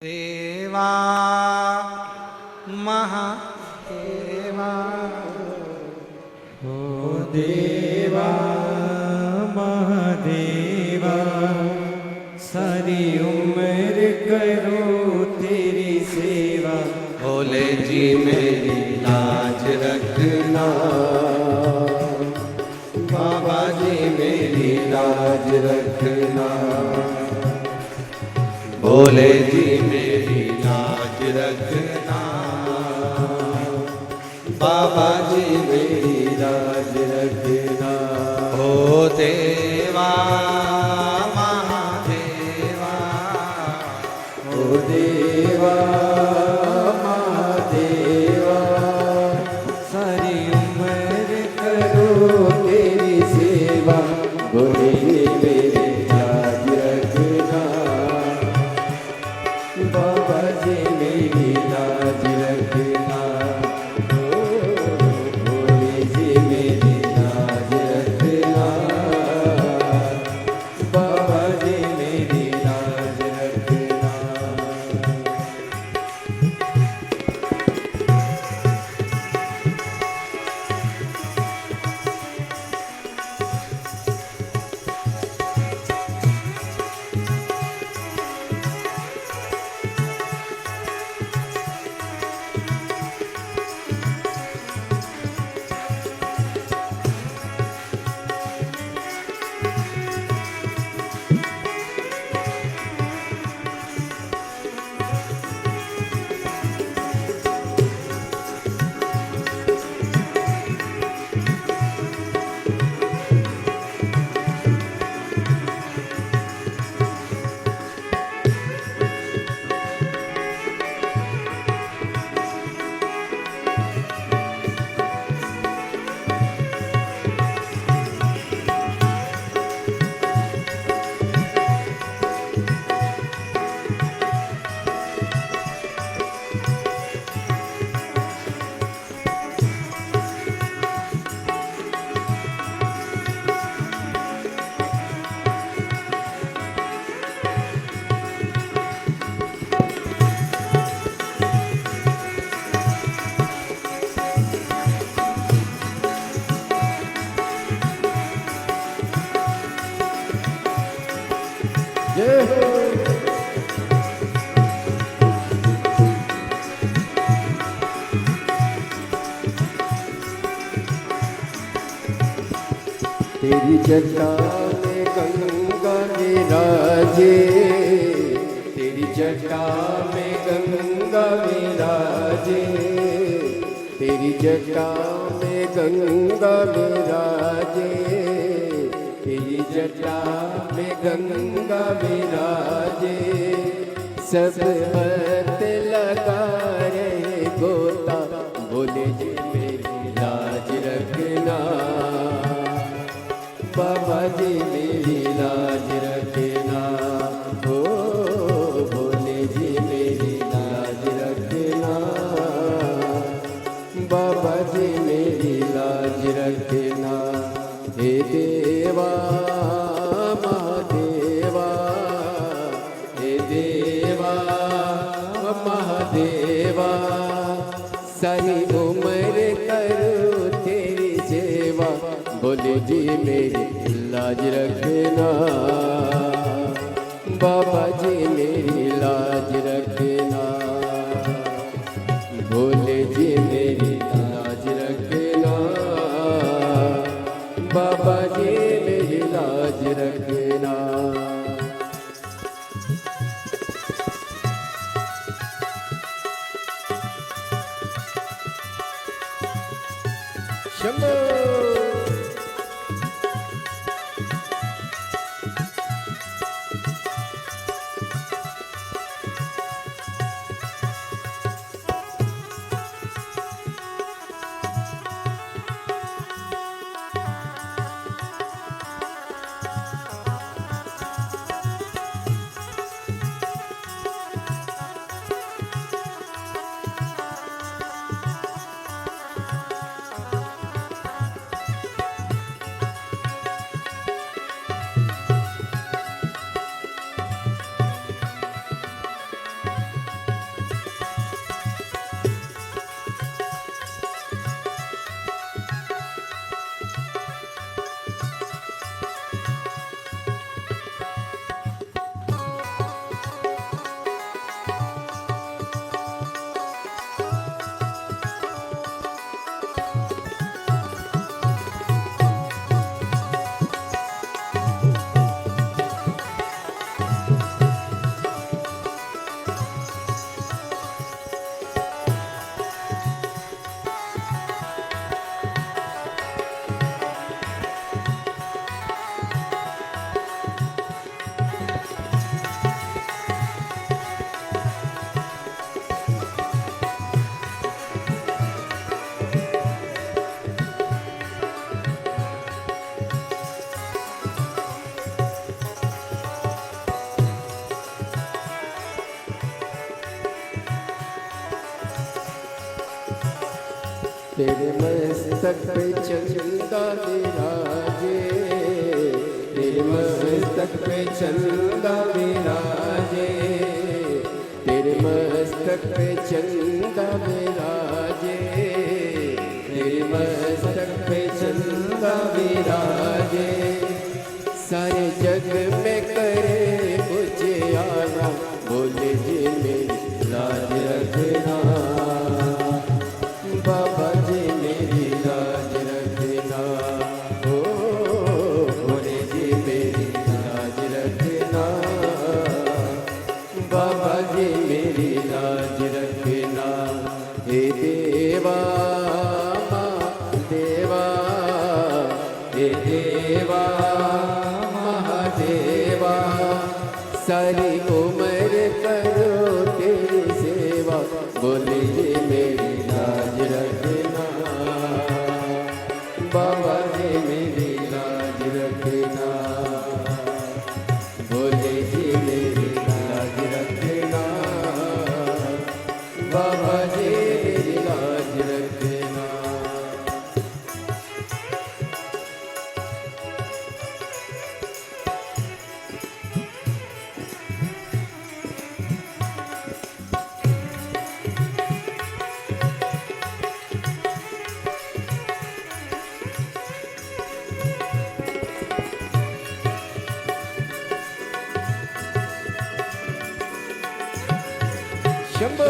देवा महादेवा ओ देवा महादेवा, सारी उम्र करो तेरी सेवा। भोले जी मेरी लाज रखना, बाबा जी मेरी लाज रखना, भोले जी मेरी लाज रखना, बाबा जी मेरी लाज रखना। ओ देवा महादेवा, ओ देवा महादेवा, सारी उम्र करो तेरी सेवा। भोले मेरे लाज रखना, बाबा जी मेरी लाज रखना, भोले जी मेरी लाज रखना, बाबा जी मेरी लाज रखना। जय हो। तेरी जटा में गंगा विराजे, तेरी जटा में गंगा विराजे, तेरी जटा में गंगा विराजे, तेरी जटा में गंगा विराजे। सब हाथ लगा रहे गोता, भोले जी मेरी लाज रखना, बाबा जी मेरी लाज रखना, ओ भोले जी मेरी लाज रखना, बाबा जी मेरी लाज रखना। हे देवा महादेवा, हे देवा महादेवा, सारी उम्र करो तेरी सेवा। भोले जी मेरी लाज रखना, बाबा जी मेरी लाज रखना, भोले जी मेरी लाज रखना, बाबा जी मेरी लाज रखना। शंभो। तेरे मस्तक पे चंदा विराजे, तेरे मस्तक पे चंदा विराजे, तेरे मस्तक पे चंदा विराजे, तेरे मस्तक पे चंदा विराजे। सारे जग में करे उजियारा, बोले जी मेरी लाज रखना, बाबा जी मेरी लाज रखना, ओ बोले जी मेरी लाज रखना, बाबा जी मेरी लाज रखना। हे देवा देवा, हे देवा महादेवा, सारी उम्र करो तेरी सेवा, बोले जी मेरी लाज रखना, बाबा जी मेरी लाज रखना, बोले जी मेरी लाज रखना, बाबा जी मेरी लाज रखना। शंभो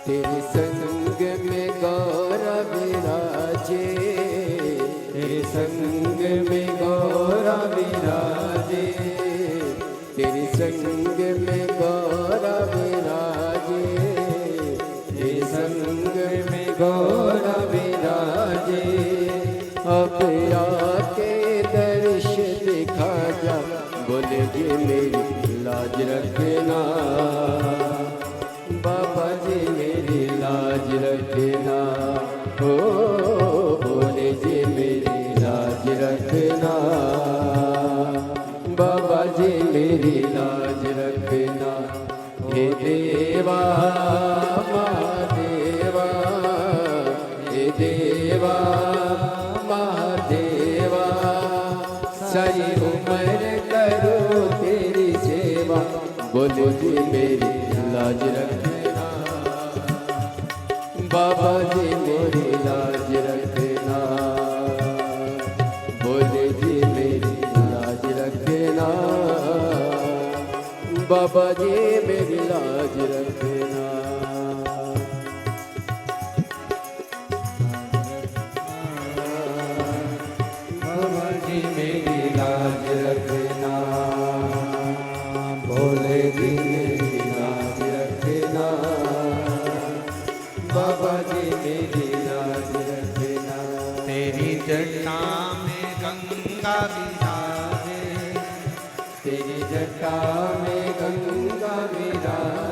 तेरे संग में गौरा विराजे, तेरे संग में गौरा विराजे, तेरे संग में गौरा विराजे, तेरे संग में गौरा विराजे। अब आके दर्श दिखा जा, बोले जी मेरी लाज रखना, बाबा जी मेरी लाज रखना, ओ बोले जी मेरी लाज रखना, बाबा जी मेरी लाज रखना। हे देवा महादेवा, हे देवा महादेवा, सारी उम्र करो तेरी सेवा, बोले जी मेरी लाज रखना, बाबा जी मेरी लाज रखना, बोले जी मेरी लाज रखना, बाबा जी मेरी लाज रखना। बाबा जी मेरी लाज रखना, भोले जी मेरी लाज रखना, बाबा जी मेरी लाज रखना। तेरी जटा में गंगा विराजे, जटा में गंगा विराज